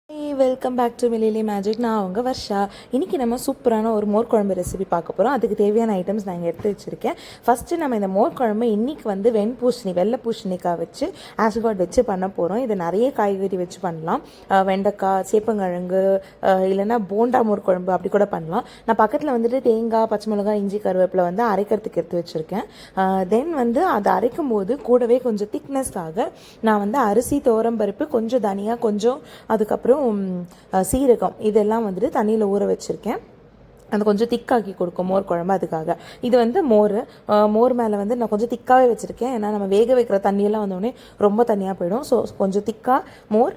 Welcome back to மிலிலி magic. நான் அவங்க வர்ஷா. இன்றைக்கி நம்ம சூப்பரான ஒரு மோர் குழம்பு ரெசிபி பார்க்க போகிறோம். அதுக்கு தேவையான ஐட்டம்ஸ் நான் இங்கே எடுத்து வச்சுருக்கேன். ஃபஸ்ட்டு நம்ம இந்த மோர் குழம்பு இன்றைக்கி வந்து வெள்ளை பூசணிக்காய் வச்சு ஆசிர்வாட் வச்சு பண்ண போகிறோம். இது நிறைய காய்கறி வச்சு பண்ணலாம். வெண்டைக்காய், சேப்பங்கிழங்கு, இல்லைன்னா போண்டா மோர் குழம்பு அப்படி கூட பண்ணலாம். நான் பக்கத்தில் வந்துட்டு தேங்காய், பச்சை மிளகாய், இஞ்சி, கருவேப்பிலை வந்து அரைக்கிறதுக்கு எடுத்து வச்சுருக்கேன். தென் வந்து அதை அரைக்கும் போது கூடவே கொஞ்சம் திக்னஸ்க்காக நான் வந்து அரிசி, துவரம்பருப்பு, கொஞ்சம் தனியாக, கொஞ்சம் அதுக்கப்புறம் சீரகம் இதெல்லாம் வந்துட்டு தண்ணியில் ஊற வச்சுருக்கேன். அது கொஞ்சம் திக்காக்கி கொடுக்கும் மோர் குழம்பு. அதுக்காக இது வந்து மோர் மேலே வந்து நான் கொஞ்சம் திக்காகவே வச்சுருக்கேன். ஏன்னா நம்ம வேக வைக்கிற தண்ணியெல்லாம் வந்தோடனே ரொம்ப தண்ணியாக போயிடும். ஸோ கொஞ்சம் திக்காக மோர்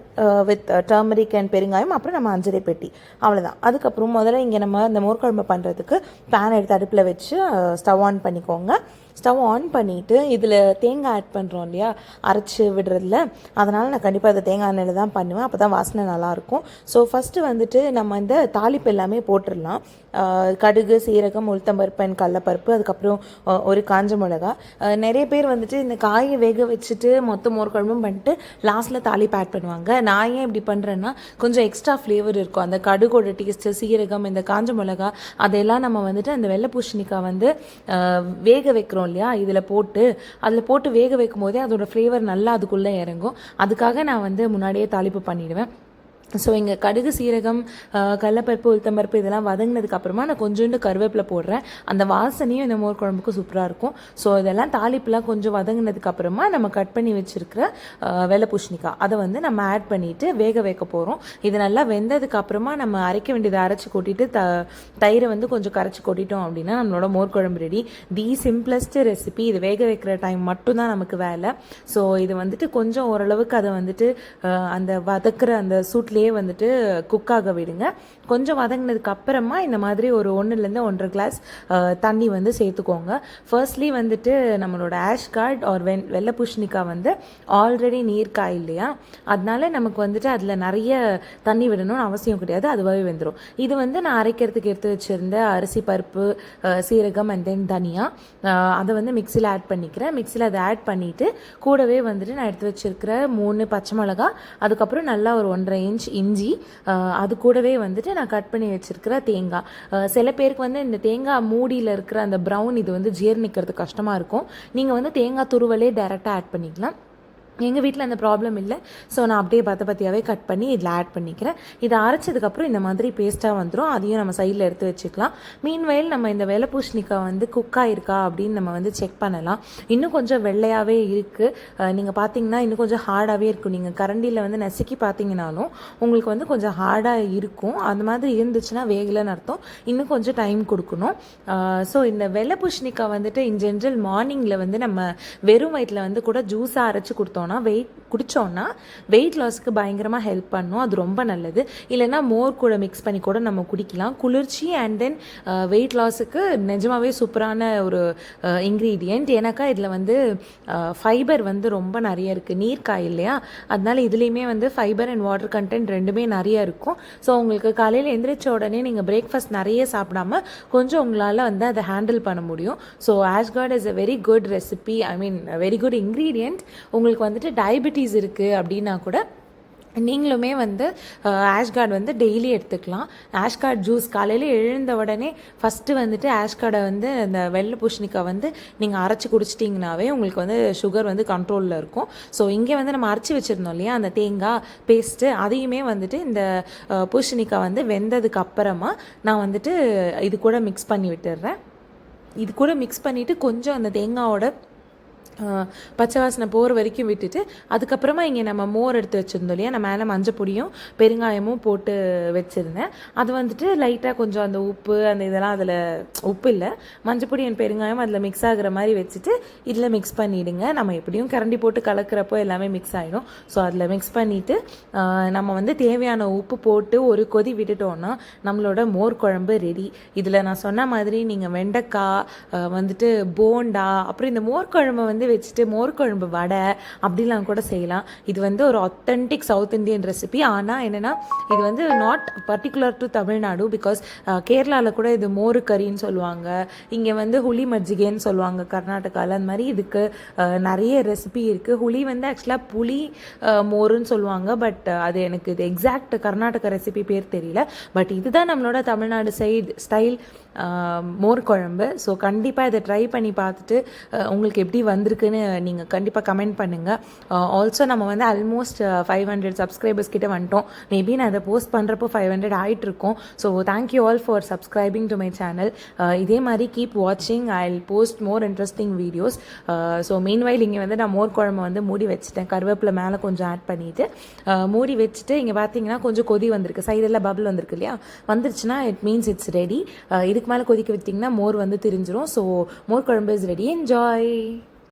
வித் டர்மரிக் அண்ட் பெருங்காயம், அப்புறம் நம்ம அஞ்சரை பெட்டி, அவ்வளோதான். அதுக்கப்புறம் முதல்ல இங்கே நம்ம இந்த மோர் குழம்பு பண்ணுறதுக்கு பேன் எடுத்து அடுப்பில் வச்சு ஸ்டவ் ஆன் பண்ணிக்கோங்க. ஸ்டவ் ஆன் பண்ணிவிட்டு இதில் தேங்காய் ஆட் பண்ணுறோம் இல்லையா, அரைச்சி விடுறதில்ல. அதனால் நான் கண்டிப்பாக அதை தேங்காய் எண்ணெயில் தான் பண்ணுவேன். அப்போ தான் வாசனை நல்லாயிருக்கும். ஸோ ஃபஸ்ட்டு வந்துட்டு நம்ம இந்த தாளிப்பு எல்லாமே போட்டுடலாம். கடுகு, சீரகம், உளுத்தம்பருப்பு அண்ட் கடலப்பருப்பு, அதுக்கப்புறம் ஒரு காஞ்ச மிளகா. நிறைய பேர் வந்துட்டு இந்த காயை வேக வச்சுட்டு மொத்த மோர் குழம்பும் பண்ணிட்டு லாஸ்ட்டில் தாளிப்பு ஆட் பண்ணுவாங்க. நான் ஏன் இப்படி பண்ணுறேன்னா, கொஞ்சம் எக்ஸ்ட்ரா ஃப்ளேவர் இருக்கும். அந்த கடுகோட டேஸ்ட்டு, சீரகம், இந்த காஞ்ச மிளகா, அதெல்லாம் நம்ம வந்துட்டு அந்த வெள்ளை பூசணிக்காய் வந்து வேக வைக்கிறோம் இல்லையா, அதில் போட்டு வேக வைக்கும் போதே அதோட ஃப்ளேவர் நல்லா அதுக்குள்ளே இறங்கும். அதுக்காக நான் வந்து முன்னாடியே தாளிப்பு பண்ணிடுவேன். ஸோ இங்கே கடுகு, சீரகம், கடலப்பருப்பு, உளுத்தம்பருப்பு இதெல்லாம் வதங்கினதுக்கு அப்புறமா நான் கொஞ்சோண்டு கருவேப்பிலை போடுறேன். அந்த வாசனையும் இந்த மோர் குழம்புக்கு சூப்பராக இருக்கும். ஸோ இதெல்லாம் தாளிப்புலாம் கொஞ்சம் வதங்கினதுக்கு அப்புறமா நம்ம கட் பண்ணி வச்சுருக்கிற வெள்ளை பூசணிக்காய் அதை வந்து நம்ம ஆட் பண்ணிவிட்டு வேக வைக்க போகிறோம். இது நல்லா வெந்ததுக்கு அப்புறமா நம்ம அரைக்க வேண்டியதை அரைச்சி கொட்டிட்டு தயிரை வந்து கொஞ்சம் கரைச்சி கொட்டிட்டோம் அப்படின்னா நம்மளோட மோர் குழம்பு ரெடி. தி சிம்பிளஸ்ட் ரெசிபி. இது வேக வைக்கிற டைம் மட்டும்தான் நமக்கு வேலை. ஸோ இது வந்துட்டு கொஞ்சம் ஓரளவுக்கு அதை வந்துட்டு அந்த வதக்கிற அந்த சூட்லேயே வந்துட்டு குக்காக விடுங்க. கொஞ்சம் வதங்கினதுக்கு அப்புறமா இந்த மாதிரி ஒரு 1-1.5 கிளாஸ் தண்ணி வந்து சேர்த்துக்கோங்க. ஃபர்ஸ்ட்லி வந்துட்டு நம்மளோட ஆஷ்கார்ட் ஆர் வெள்ளை பூசணிக்காய் வந்து ஆல்ரெடி நீர்க்காய் இல்லையா, அதனால நமக்கு வந்துட்டு அதில் நிறைய தண்ணி விடணும்னு அவசியம் கிடையாது. அதுவாகவே வெந்துடும். இது வந்து நான் அரைக்கிறதுக்கு எடுத்து வச்சுருந்த அரிசி, பருப்பு, சீரகம் அண்ட் தென் தனியா, அதை வந்து மிக்சியில் ஆட் பண்ணிக்கிறேன். மிக்சியில் அதை ஆட் பண்ணிவிட்டு கூடவே வந்துட்டு நான் எடுத்து வச்சுருக்கிற 3 பச்சை மிளகா, அதுக்கப்புறம் நல்லா ஒரு 1.5 இன்ச் இஞ்சி, அது கூடவே வந்துட்டு நான் கட் பண்ணி வச்சுருக்கிற தேங்காய். சில பேருக்கு வந்து இந்த தேங்காய் மூடியில் இருக்கிற அந்த ப்ரௌன் இது வந்து ஜீரணிக்கிறது கஷ்டமாக இருக்கும். நீங்கள் வந்து தேங்காய் துருவலே டைரெக்டாக ஆட் பண்ணிக்கலாம். எங்கள் வீட்டில் அந்த ப்ராப்ளம் இல்லை. ஸோ நான் அப்படியே பத்தியாவே கட் பண்ணி இதில் ஆட் பண்ணிக்கிறேன். இதை அரைச்சதுக்கப்புறம் இந்த மாதிரி பேஸ்ட்டாக வந்துடும். அதையும் நம்ம சைடில் எடுத்து வச்சுக்கலாம். மீன்வயல் நம்ம இந்த வெள்ளை பூசணிக்காய் வந்து குக் ஆகிருக்கா அப்படின்னு நம்ம வந்து செக் பண்ணலாம். இன்னும் கொஞ்சம் வெள்ளையாகவே இருக்குது. நீங்கள் பார்த்தீங்கன்னா இன்னும் கொஞ்சம் ஹார்டாகவே இருக்கும். நீங்கள் கரண்டியில் வந்து நசுக்கி பார்த்தீங்கன்னாலும் உங்களுக்கு வந்து கொஞ்சம் ஹார்டாக இருக்கும். அந்த மாதிரி இருந்துச்சுன்னா வேகலைன்னு அர்த்தம். இன்னும் கொஞ்சம் டைம் கொடுக்கணும். ஸோ இந்த வெள்ளை பூசணிக்காய் வந்துட்டு இன் ஜென்ரல் மார்னிங்கில் வந்து நம்ம வெறும் வயிற்றில் வந்து கூட ஜூஸாக அரைச்சி கொடுத்தோம் குடித்தோன்னா வெயிட் லாஸ்க்கு பயங்கரமாக ஹெல்ப் பண்ணும். அது ரொம்ப நல்லது. இல்லைன்னா மோர் கூட மிக்ஸ் பண்ணி கூட நம்ம குடிக்கலாம். குளிர்ச்சி அண்ட் தென் வெயிட் லாஸுக்கு நிஜமாகவே சூப்பரான ஒரு இன்க்ரீடியண்ட். ஏன்னாக்கா இதில் வந்து ஃபைபர் வந்து ரொம்ப நிறைய இருக்குது. நீர்க்காய் இல்லையா, அதனால இதுலேயுமே வந்து ஃபைபர் அண்ட் வாட்டர் கண்டென்ட் ரெண்டுமே நிறைய இருக்கும். ஸோ உங்களுக்கு காலையில் எந்திரிச்ச உடனே நீங்கள் பிரேக்ஃபாஸ்ட் நிறைய சாப்பிடாம கொஞ்சம் உங்களால் வந்து அதை ஹேண்டில் பண்ண முடியும். So ash gourd is a very good recipe, I mean very good ingredient. உங்களுக்கு வந்துட்டு டயபெட்டிஸ் இருக்குது அப்படின்னா கூட நீங்களுமே வந்து ஆஷ்கார்ட் வந்து டெய்லி எடுத்துக்கலாம். ஆஷ்கார்ட் ஜூஸ் காலையில் எழுந்த உடனே ஃபஸ்ட்டு வந்துட்டு ஆஷ்கார்டை வந்து அந்த வெள்ளை பூசணிக்காய் வந்து நீங்கள் அரைச்சி குடிச்சிட்டிங்கனாவே உங்களுக்கு வந்து சுகர் வந்து கண்ட்ரோலில் இருக்கும். ஸோ இங்கே வந்து நம்ம அரைச்சி வச்சுருந்தோம் இல்லையா அந்த தேங்காய் பேஸ்ட்டு, அதையுமே வந்துட்டு இந்த பூசணிக்காய் வந்து வெந்ததுக்கு அப்புறமா நான் வந்துட்டு இது கூட மிக்ஸ் பண்ணி விட்டுடுறேன். இது கூட மிக்ஸ் பண்ணிவிட்டு கொஞ்சம் அந்த தேங்காயோட பச்சை வாசனை போகிற வரைக்கும் விட்டுட்டு அதுக்கப்புறமா இங்கே நம்ம மோர் எடுத்து வச்சுருந்தோம் இல்லையா, நான் மேலே மஞ்சள் பொடியும் பெருங்காயமும் போட்டு வச்சுருந்தேன். அது வந்துட்டு லைட்டாக கொஞ்சம் அந்த உப்பு அந்த இதெல்லாம் அதில் உப்பு இல்லை மஞ்சள் பொடி அண்ட் பெருங்காயம் அதில் மிக்ஸ் ஆகிற மாதிரி வச்சுட்டு இதில் மிக்ஸ் பண்ணிவிடுங்க. நம்ம எப்படியும் கரண்டி போட்டு கலக்கிறப்போ எல்லாமே மிக்ஸ் ஆகிடும். ஸோ அதில் மிக்ஸ் பண்ணிவிட்டு நம்ம வந்து தேவையான உப்பு போட்டு ஒரு கொதி விட்டுட்டோன்னா நம்மளோட மோர் குழம்பு ரெடி. இதில் நான் சொன்ன மாதிரி நீங்கள் வெண்டைக்காய் வந்துட்டு போண்டா, அப்புறம் இந்த மோர் குழம்பு வந்து வந்து வச்சுட்டு மோர் குழம்பு வடை அப்படிலாம் கூட செய்யலாம். இது வந்து ஒரு ஆத்தென்டிக் சவுத் இந்தியன் ரெசிபி. ஆனால் என்னென்னா இது வந்து not particular to Tamil Nadu. Because கேரளாவில் கூட இது மோரு கறின்னு சொல்லுவாங்க, இங்கே வந்து ஹுலி மஜ்ஜிகேன்னு சொல்லுவாங்க கர்நாடகாவில். அந்த மாதிரி இதுக்கு நிறைய ரெசிபி இருக்குது. ஹுலி வந்து ஆக்சுவலாக புளி மோருன்னு சொல்லுவாங்க. பட் அது எனக்கு இது எக்ஸாக்ட் கர்நாடகா ரெசிபி பேர் தெரியல. பட் இதுதான் நம்மளோட தமிழ்நாடு ஸ்டைல் மோர் குழம்பு. ஸோ கண்டிப்பாக இதை ட்ரை பண்ணி பார்த்துட்டு உங்களுக்கு எப்படி வந்திருக்குன்னு நீங்கள் கண்டிப்பாக கமெண்ட் பண்ணுங்கள். ஆல்சோ நம்ம வந்து ஆல்மோஸ்ட் 500 சப்ஸ்கிரைபர்ஸ் கிட்ட வந்துட்டோம். மேபி நான் அதை போஸ்ட் பண்ணுறப்போ 500 ஆகிட்டுருக்கோம். So thank you all for subscribing to my channel. இதே மாதிரி கீப் வாட்சிங், I will post more interesting videos. So meanwhile இங்கே வந்து நான் மோர் குழம்பு வந்து மூடி வச்சுட்டேன். கருவேப்பிலை மேலே கொஞ்சம் ஆட் பண்ணிவிட்டு மூடி வச்சுட்டு இங்கே பார்த்தீங்கன்னா கொஞ்சம் கொதி வந்திருக்கு, சைடெல்லாம் பபிள் வந்திருக்கு இல்லையா, வந்துருச்சுன்னா இட் மீன்ஸ் இட்ஸ் ரெடி. இதுக்கு மேலே கொதிக்க விட்டிங்கன்னா மோர் வந்து திரிஞ்சிரும். ஸோ மோர் குழம்பு இஸ் ரெடி. என்ஜாய்.